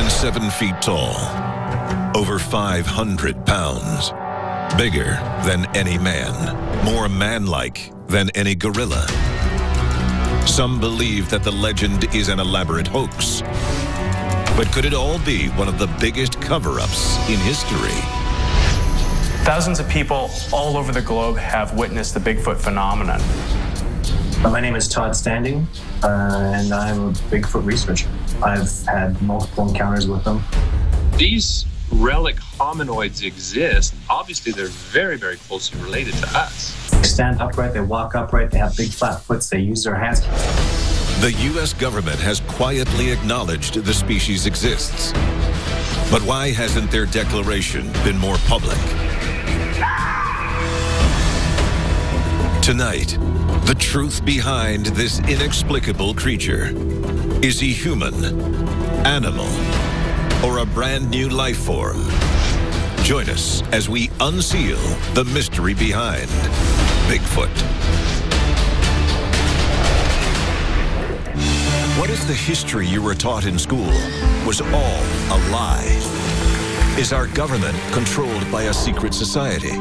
than 7 feet tall, over 500 pounds, bigger than any man, more man-like than any gorilla. Some believe that the legend is an elaborate hoax. But could it all be one of the biggest cover-ups in history? Thousands of people all over the globe have witnessed the Bigfoot phenomenon. My name is Todd Standing, and I'm a Bigfoot researcher. I've had multiple encounters with them. These relic hominoids exist. Obviously, they're very, very closely related to us. They stand upright, they walk upright, they have big flat foots, they use their hands. The U.S. government has quietly acknowledged the species exists. But why hasn't their declaration been more public? Tonight, the truth behind this inexplicable creature. Is he human, animal, or a brand new life form? Join us as we unseal the mystery behind Bigfoot. What if the history you were taught in school was all a lie? Is our government controlled by a secret society?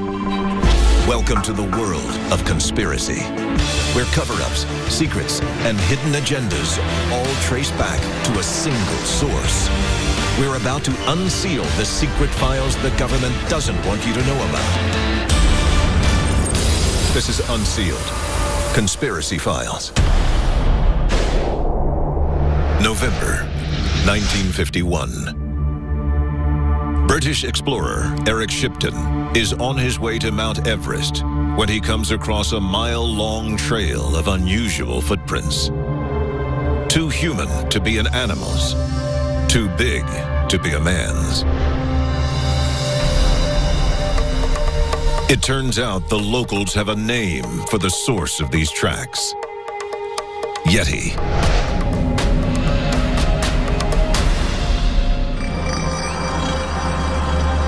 Welcome to the world of conspiracy, where cover-ups, secrets, and hidden agendas all trace back to a single source. We're about to unseal the secret files the government doesn't want you to know about. This is Unsealed Conspiracy Files. November 1951. British explorer Eric Shipton is on his way to Mount Everest when he comes across a mile-long trail of unusual footprints. Too human to be an animal's, too big to be a man's. It turns out the locals have a name for the source of these tracks: Yeti.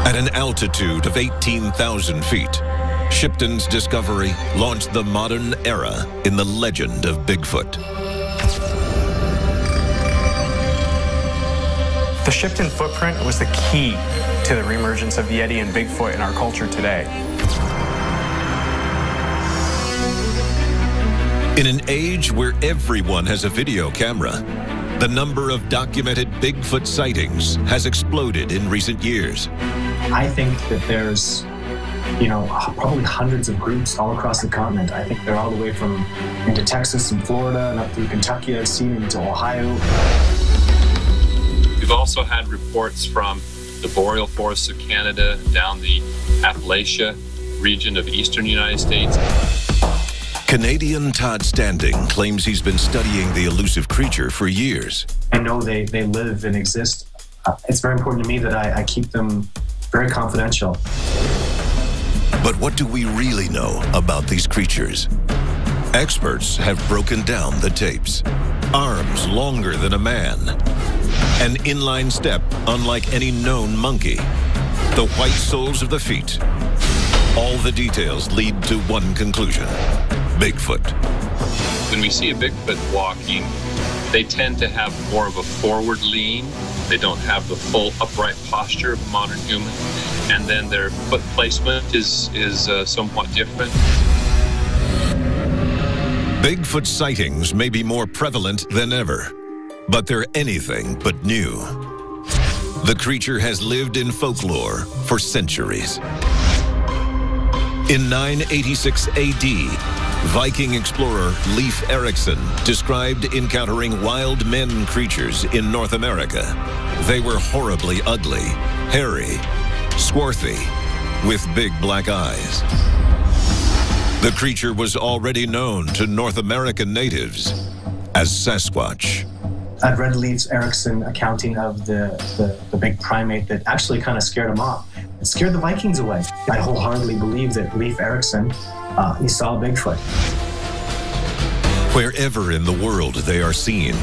At an altitude of 18,000 feet, Shipton's discovery launched the modern era in the legend of Bigfoot. The Shipton footprint was the key to the reemergence of Yeti and Bigfoot in our culture today. In an age where everyone has a video camera, the number of documented Bigfoot sightings has exploded in recent years. I think that there's, probably hundreds of groups all across the continent. I think they're all the way from into Texas and Florida and up through Kentucky. I've seen into Ohio. We've also had reports from the boreal forests of Canada, down the Appalachia region of eastern United States. Canadian Todd Standing claims he's been studying the elusive creature for years. I know they live and exist. It's very important to me that I keep them very confidential. But what do we really know about these creatures? Experts have broken down the tapes. Arms longer than a man. An inline step unlike any known monkey. The white soles of the feet. All the details lead to one conclusion: Bigfoot. When we see a Bigfoot walking, they tend to have more of a forward lean. They don't have the full upright posture of a modern human. And then their foot placement is somewhat different. Bigfoot sightings may be more prevalent than ever, but they're anything but new. The creature has lived in folklore for centuries. In 986 AD, Viking explorer Leif Erikson described encountering wild men creatures in North America. They were horribly ugly, hairy, swarthy, with big black eyes. The creature was already known to North American natives as Sasquatch. I've read Leif Erikson accounting of the big primate that actually kind of scared him off. It scared the Vikings away. I wholeheartedly believe that Leif Erikson, he saw Bigfoot. Wherever in the world they are seen,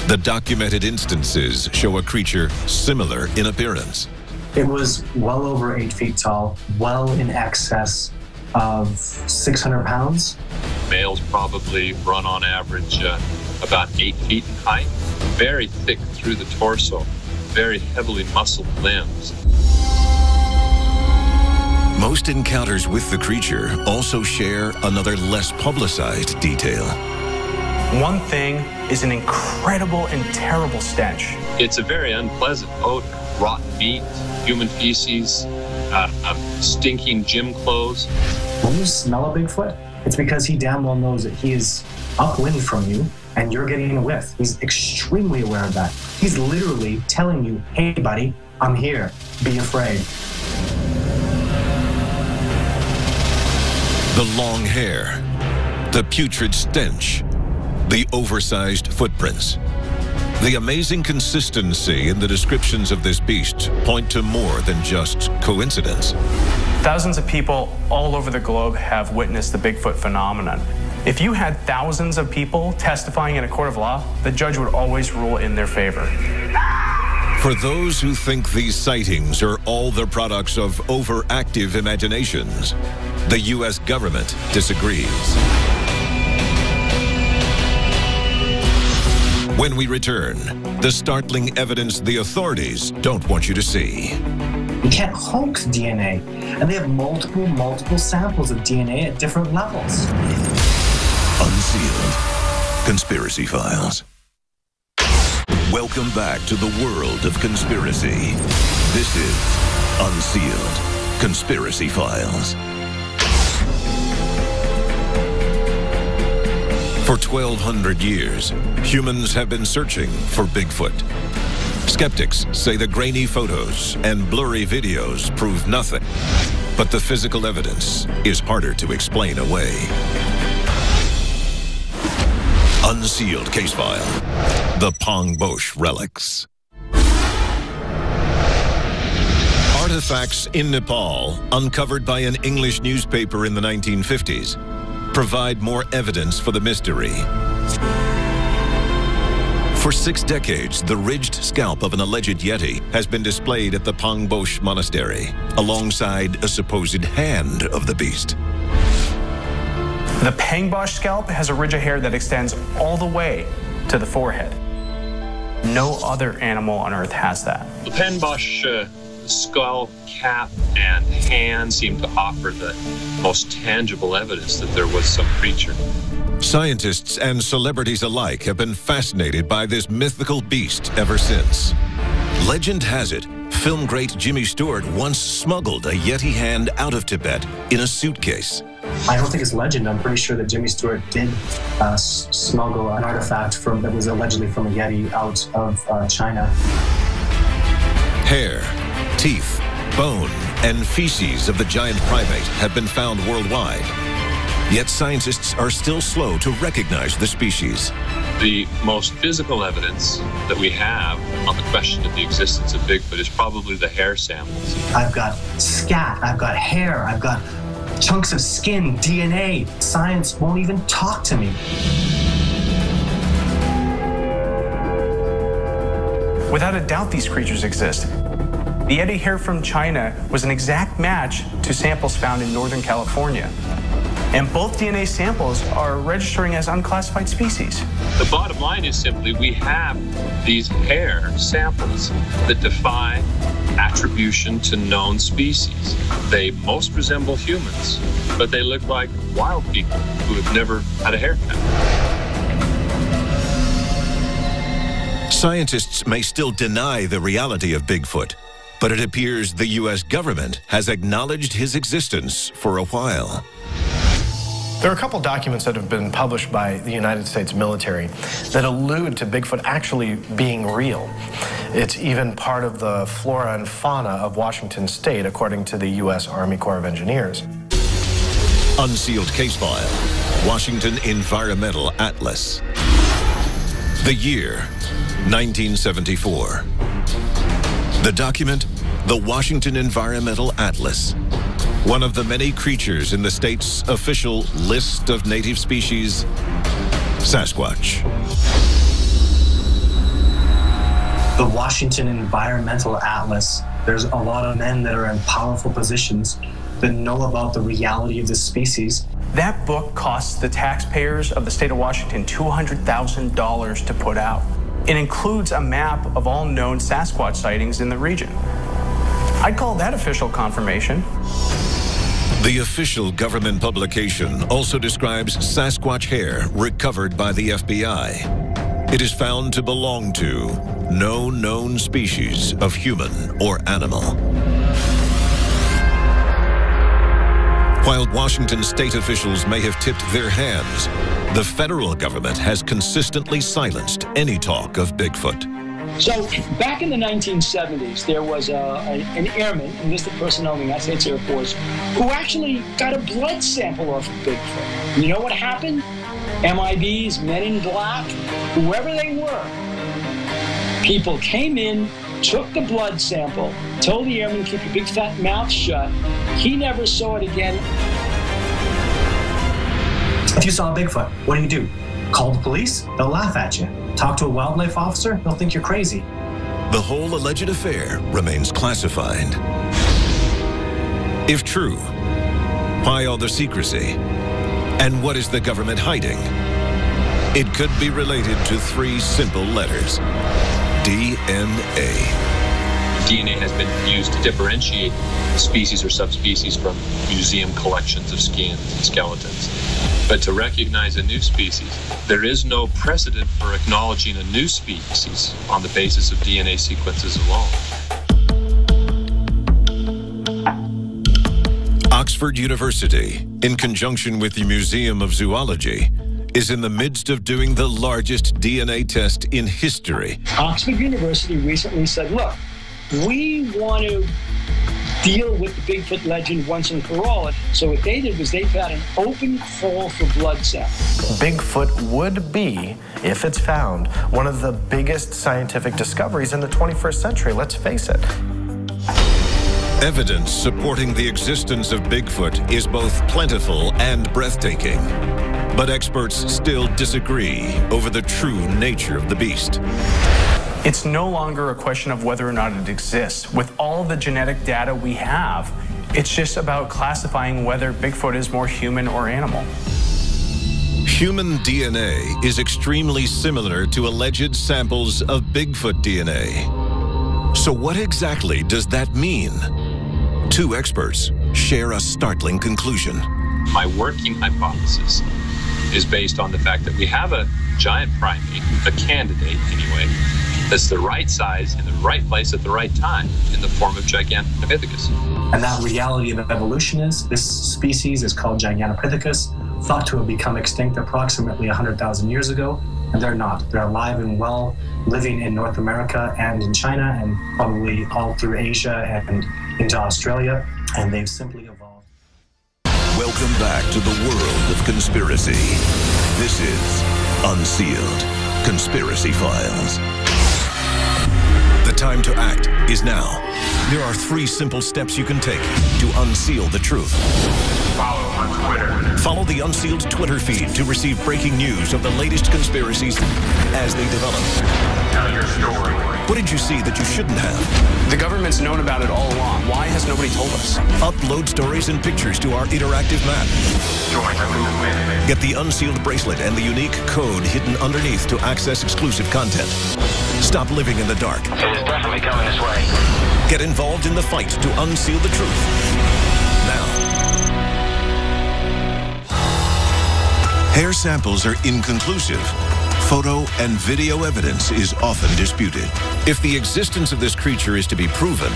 the documented instances show a creature similar in appearance. It was well over 8 feet tall, well in excess of 600 pounds. Males probably run on average about 8 feet in height. Very thick through the torso. very heavily muscled limbs. Most encounters with the creature also share another less publicized detail. One thing is an incredible and terrible stench. It's a very unpleasant odor. Rotten meat, human feces, stinking gym clothes. When you smell a Bigfoot, it's because he damn well knows that he is upwind from you and you're getting a whiff. He's extremely aware of that. He's literally telling you, hey buddy, I'm here, be afraid. The long hair, the putrid stench, the oversized footprints. The amazing consistency in the descriptions of this beast point to more than just coincidence. Thousands of people all over the globe have witnessed the Bigfoot phenomenon. If you had thousands of people testifying in a court of law, the judge would always rule in their favor. For those who think these sightings are all the products of overactive imaginations, the U.S. government disagrees. When we return, the startling evidence the authorities don't want you to see. You can't hoax DNA, and they have multiple samples of DNA at different levels. Unsealed Conspiracy Files. Welcome back to the world of conspiracy. This is Unsealed Conspiracy Files. For 1,200 years, humans have been searching for Bigfoot. Skeptics say the grainy photos and blurry videos prove nothing, but the physical evidence is harder to explain away. Unsealed case file, the Pangboche relics. Artifacts in Nepal, uncovered by an English newspaper in the 1950s, provide more evidence for the mystery. For 6 decades, the ridged scalp of an alleged Yeti has been displayed at the Pangboche Monastery, alongside a supposed hand of the beast. The Pangboche scalp has a ridge of hair that extends all the way to the forehead. No other animal on Earth has that. The Pangboche skull, cap, and hand seem to offer the most tangible evidence that there was some creature. Scientists and celebrities alike have been fascinated by this mythical beast ever since. Legend has it, film great Jimmy Stewart once smuggled a Yeti hand out of Tibet in a suitcase. I don't think it's legend. I'm pretty sure that Jimmy Stewart did smuggle an artifact that was allegedly from a Yeti out of China. Hair, teeth, bone, and feces of the giant primate have been found worldwide. Yet scientists are still slow to recognize the species. The most physical evidence that we have on the question of the existence of Bigfoot is probably the hair samples. I've got scat, I've got hair, I've got chunks of skin, DNA. Science won't even talk to me. Without a doubt, these creatures exist. The Yeti hair from China was an exact match to samples found in Northern California. And both DNA samples are registering as unclassified species. The bottom line is simply we have these hair samples that defy attribution to known species. They most resemble humans, but they look like wild people who have never had a haircut. Scientists may still deny the reality of Bigfoot, but it appears the U.S. government has acknowledged his existence for a while. There are a couple documents that have been published by the United States military that allude to Bigfoot actually being real. It's even part of the flora and fauna of Washington State, according to the U.S. Army Corps of Engineers. Unsealed case file, Washington Environmental Atlas. The year, 1974. The document, the Washington Environmental Atlas. One of the many creatures in the state's official list of native species, Sasquatch. The Washington Environmental Atlas, there's a lot of men that are in powerful positions that know about the reality of this species. That book costs the taxpayers of the state of Washington $200,000 to put out. It includes a map of all known Sasquatch sightings in the region. I'd call that official confirmation. The official government publication also describes Sasquatch hair recovered by the FBI. It is found to belong to no known species of human or animal. While Washington state officials may have tipped their hands, the federal government has consistently silenced any talk of Bigfoot. So back in the 1970s, there was an airman, enlisted personnel in the United States Air Force, who actually got a blood sample off of Bigfoot. You know what happened? MIBs, Men in Black, whoever they were, people came in, took the blood sample, told the airman to keep your big fat mouth shut. He never saw it again. If you saw Bigfoot, what do? Call the police? They'll laugh at you. Talk to a wildlife officer? They'll think you're crazy. The whole alleged affair remains classified. If true, why all the secrecy? And what is the government hiding? It could be related to 3 simple letters: DNA. DNA has been used to differentiate species or subspecies from museum collections of skins and skeletons. But to recognize a new species, there is no precedent for acknowledging a new species on the basis of DNA sequences alone. Oxford University, in conjunction with the Museum of Zoology, is in the midst of doing the largest DNA test in history. Oxford University recently said, look, we want to deal with the Bigfoot legend once and for all. So what they did was they had an open call for blood samples. Bigfoot would be, if it's found, one of the biggest scientific discoveries in the 21st century, let's face it. Evidence supporting the existence of Bigfoot is both plentiful and breathtaking. But experts still disagree over the true nature of the beast. It's no longer a question of whether or not it exists. With all the genetic data we have, it's just about classifying whether Bigfoot is more human or animal. Human DNA is extremely similar to alleged samples of Bigfoot DNA. So what exactly does that mean? 2 experts share a startling conclusion. My working hypothesis is based on the fact that we have a giant primate, a candidate anyway, that's the right size in the right place at the right time in the form of Gigantopithecus. And that reality of evolution is, this species is called Gigantopithecus, thought to have become extinct approximately 100,000 years ago, and they're not. They're alive and well, living in North America and in China, and probably all through Asia and into Australia, and they've simply evolved. Welcome back to the world of conspiracy. This is Unsealed Conspiracy Files. The time to act is now. There are 3 simple steps you can take to unseal the truth. Follow on Twitter. Follow the Unsealed Twitter feed to receive breaking news of the latest conspiracies as they develop. Tell your story. What did you see that you shouldn't have? The government's known about it all along. Why has nobody told us? Upload stories and pictures to our interactive map. Join the movement. Get the Unsealed bracelet and the unique code hidden underneath to access exclusive content. Stop living in the dark. It is definitely coming this way. Get involved in the fight to unseal the truth. Now. Hair samples are inconclusive. Photo and video evidence is often disputed. If the existence of this creature is to be proven,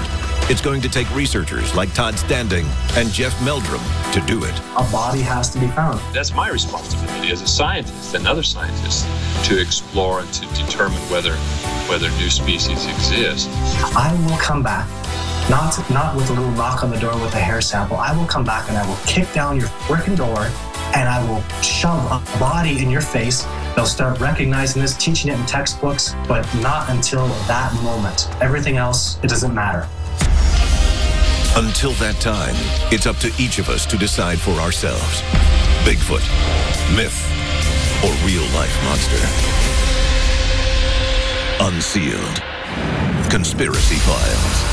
it's going to take researchers like Todd Standing and Jeff Meldrum to do it. A body has to be found. That's my responsibility as a scientist and other scientists to explore and to determine whether new species exist. I will come back, not with a little knock on the door with a hair sample. I will come back and I will kick down your freaking door and I will shove a body in your face. They'll start recognizing this, teaching it in textbooks, but not until that moment. Everything else, it doesn't matter. Until that time, it's up to each of us to decide for ourselves. Bigfoot, myth, or real-life monster. Unsealed Conspiracy Files.